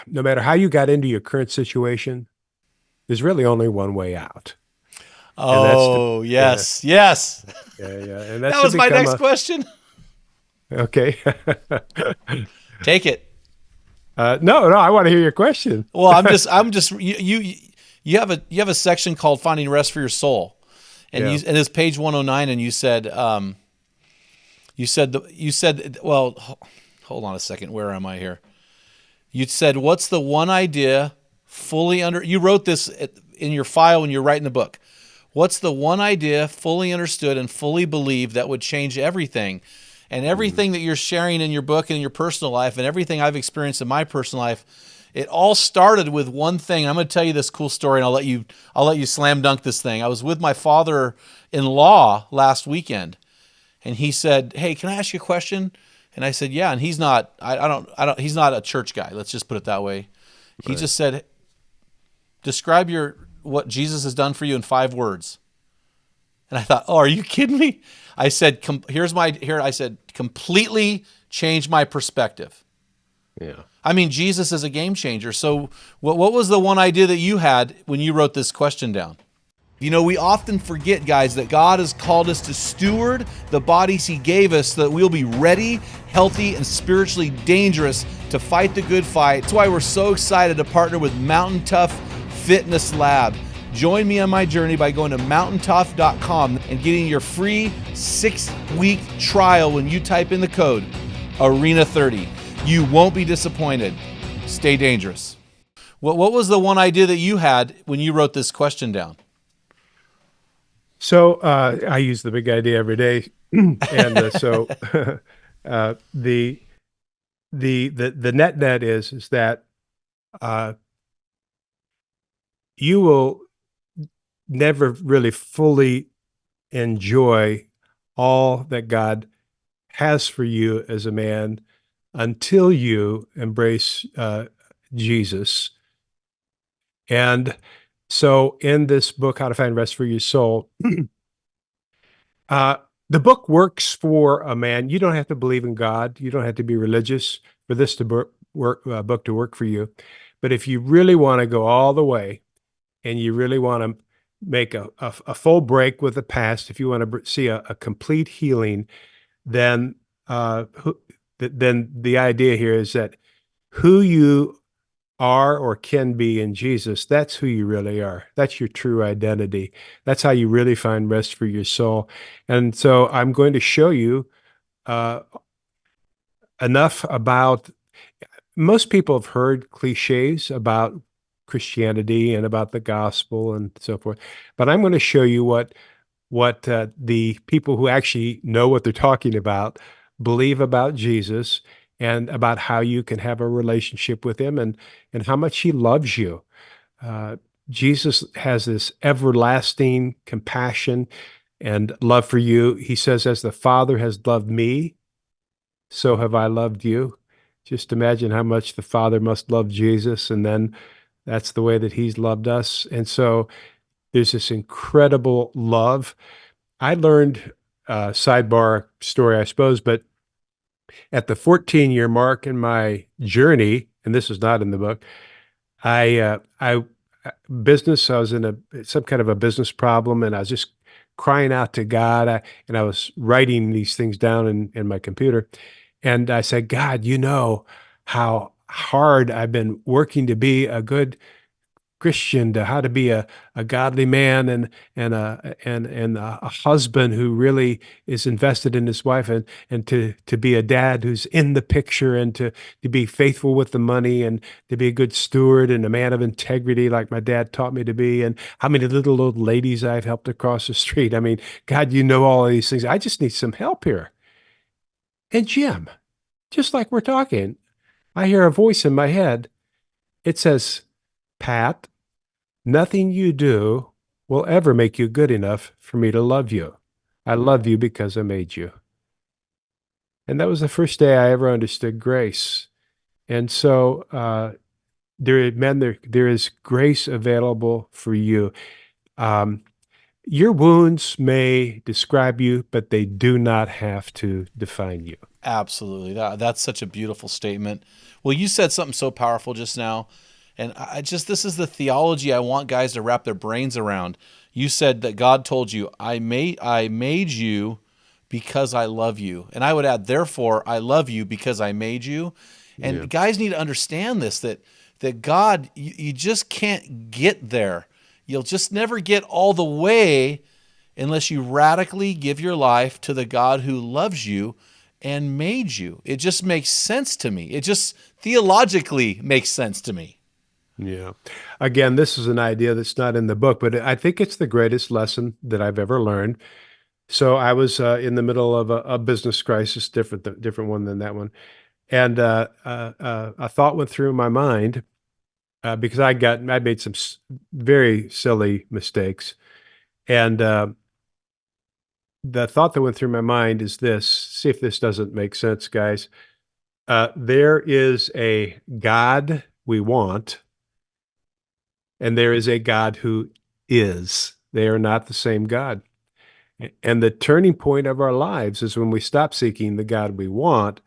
no matter how you got into your current situation, there's really only one way out. Oh, yes. Yeah, and that was my next question. Okay. Take it. No, I want to hear your question. Well, I'm just you have a section called Finding Rest for Your Soul, and and it's page 109, and you said well, hold on a second, where am I here? You said, what's the one idea you wrote this in your file when you're writing the book. What's the one idea fully understood and fully believed that would change everything? And everything that you're sharing in your book and in your personal life and everything I've experienced in my personal life, it all started with one thing. I'm going to tell you this cool story, and I'll let you slam dunk this thing. I was with my father-in-law last weekend, and he said, "Hey, can I ask you a question?" And I said, "Yeah." And he's not he's not a church guy. Let's just put it that way. He just said, "Describe what Jesus has done for you in 5 words." And I thought, "Oh, are you kidding me?" I said, I said, completely changed my perspective. Yeah. I mean, Jesus is a game changer. So what was the one idea that you had when you wrote this question down? You know, we often forget, guys, that God has called us to steward the bodies He gave us so that we'll be ready, healthy, and spiritually dangerous to fight the good fight. That's why we're so excited to partner with Mountain Tough Fitness Lab. Join me on my journey by going to mountaintough.com and getting your free 6-week trial when you type in the code ARENA30. You won't be disappointed. Stay dangerous. What was the one idea that you had when you wrote this question down? So I use the big idea every day, and so the net is that uh, you will never really fully enjoy all that God has for you as a man until you embrace Jesus. And so in this book, How to Find Rest for Your Soul, uh, the book works for a man. You don't have to believe in God. You don't have to be religious for this to book to work for you. But if you really want to go all the way and you really want to make a full break with the past, if you want to see a complete healing, then then the idea here is that who you are or can be in Jesus, that's who you really are. That's your true identity. That's how you really find rest for your soul. And so I'm going to show you uh, enough about, most people have heard cliches about Christianity and about the gospel and so forth, but I'm going to show you what the people who actually know what they're talking about believe about Jesus and about how you can have a relationship with him and how much he loves you. Uh, Jesus has this everlasting compassion and love for you. He says, as the Father has loved me, so have I loved you. Just imagine how much the Father must love Jesus, and then that's the way that he's loved us. And so there's this incredible love. I learned, sidebar story, I suppose, but at the 14-year mark in my journey, and this is not in the book, I business. I was in some kind of a business problem, and I was just crying out to God. And I was writing these things down in my computer, and I said, God, you know how hard I've been working to be a good Christian, to how to be a godly man and a husband who really is invested in his wife, and to be a dad who's in the picture, and to be faithful with the money, and to be a good steward and a man of integrity like my dad taught me to be, and how many little old ladies I've helped across the street. I mean, God, you know all of these things. I just need some help here. And Jim, just like we're talking, I hear a voice in my head. It says, Pat, nothing you do will ever make you good enough for me to love you. I love you because I made you. And that was the first day I ever understood grace. And so, there is grace available for you. Um, your wounds may describe you, but they do not have to define you. Absolutely. That's such a beautiful statement. Well, you said something so powerful just now. And this is the theology I want guys to wrap their brains around. You said that God told you, I made you because I love you. And I would add, therefore, I love you because I made you. Yeah. And guys need to understand this, that God, you just can't get there. You'll just never get all the way unless you radically give your life to the God who loves you and made you. It just makes sense to me. It just theologically makes sense to me. Yeah. Again, this is an idea that's not in the book, but I think it's the greatest lesson that I've ever learned. So I was in the middle of a business crisis, different one than that one, and a thought went through my mind because I made some very silly mistakes, and the thought that went through my mind is this. See if this doesn't make sense, guys. There is a God we want, and there is a God who is. They are not the same God. And the turning point of our lives is when we stop seeking the God we want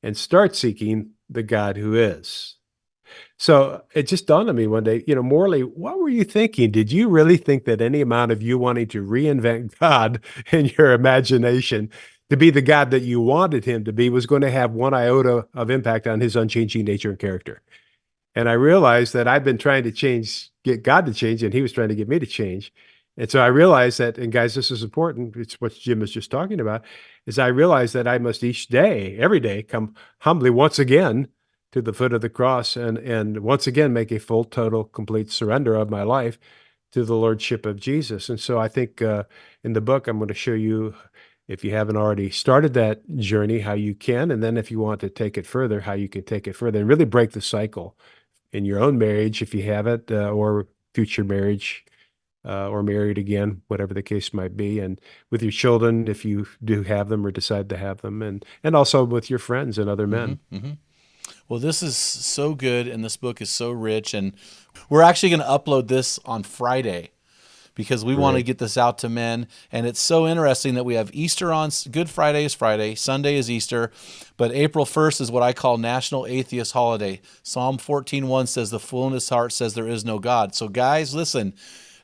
and start seeking the God who is. So it just dawned on me one day, Morley, what were you thinking? Did you really think that any amount of you wanting to reinvent God in your imagination to be the God that you wanted him to be was going to have one iota of impact on his unchanging nature and character? And I realized that I've been trying to get God to change, and he was trying to get me to change. And so I realized that, and guys, this is important. It's what Jim was just talking about, is I realized that I must each day, every day, come humbly once again to the foot of the cross and once again make a full, total, complete surrender of my life to the Lordship of Jesus. And so I think in the book, I'm going to show you, if you haven't already started that journey, how you can, and then if you want to take it further, how you can take it further and really break the cycle in your own marriage, if you have it, or future marriage, or married again, whatever the case might be, and with your children, if you do have them or decide to have them, and also with your friends and other men. Well, this is so good, and this book is so rich, and we're actually going to upload this on Friday because we want to get this out to men. And it's so interesting that we have Easter on Good Friday is Friday, Sunday is Easter, but April 1st is what I call National Atheist Holiday. Psalm 14:1 says, "The fool in his heart says there is no God." So guys, listen,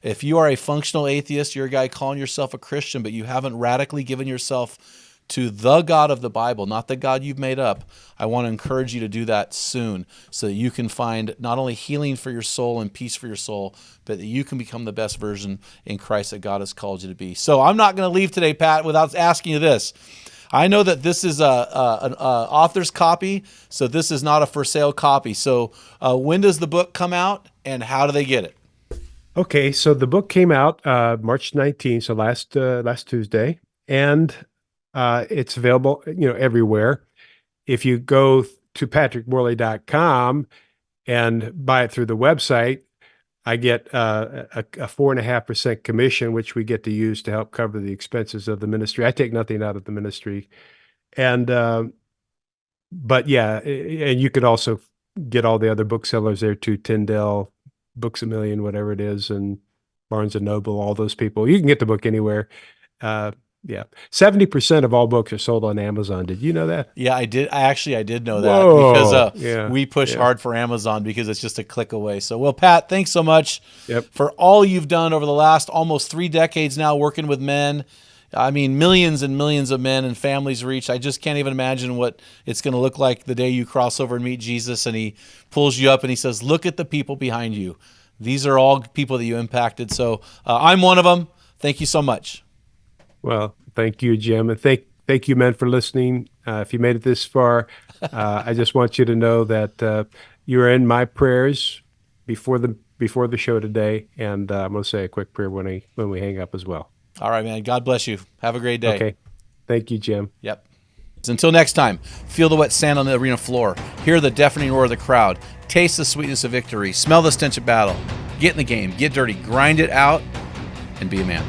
if you are a functional atheist, you're a guy calling yourself a Christian, but you haven't radically given yourself to the God of the Bible, not the God you've made up, I want to encourage you to do that soon so that you can find not only healing for your soul and peace for your soul, but that you can become the best version in Christ that God has called you to be. So I'm not going to leave today, Pat, without asking you this. I know that this is an author's copy, so this is not a for sale copy. So when does the book come out, and how do they get it? Okay, so the book came out March 19th, so last Tuesday, and it's available, everywhere. If you go to patrickmorley.com and buy it through the website, I get a 4.5% commission, which we get to use to help cover the expenses of the ministry. I take nothing out of the ministry. And, but yeah, and you could also get all the other booksellers there too, Tyndale, Books A Million, whatever it is, and Barnes and Noble, all those people. You can get the book anywhere. Yeah. 70% of all books are sold on Amazon. Did you know that? Yeah, I did. I did know that Whoa. because we push hard for Amazon because it's just a click away. So, well, Pat, thanks so much Yep. for all you've done over the last almost 3 decades now working with men. I mean, millions and millions of men and families reached. I just can't even imagine what it's going to look like the day you cross over and meet Jesus and he pulls you up and he says, "Look at the people behind you. These are all people that you impacted." So I'm one of them. Thank you so much. Well, thank you, Jim, and thank you, men, for listening. If you made it this far, I just want you to know that you are in my prayers before the show today, and I'm going to say a quick prayer when we hang up as well. All right, man. God bless you. Have a great day. Okay. Thank you, Jim. Yep. Until next time, feel the wet sand on the arena floor, hear the deafening roar of the crowd, taste the sweetness of victory, smell the stench of battle, get in the game, get dirty, grind it out, and be a man.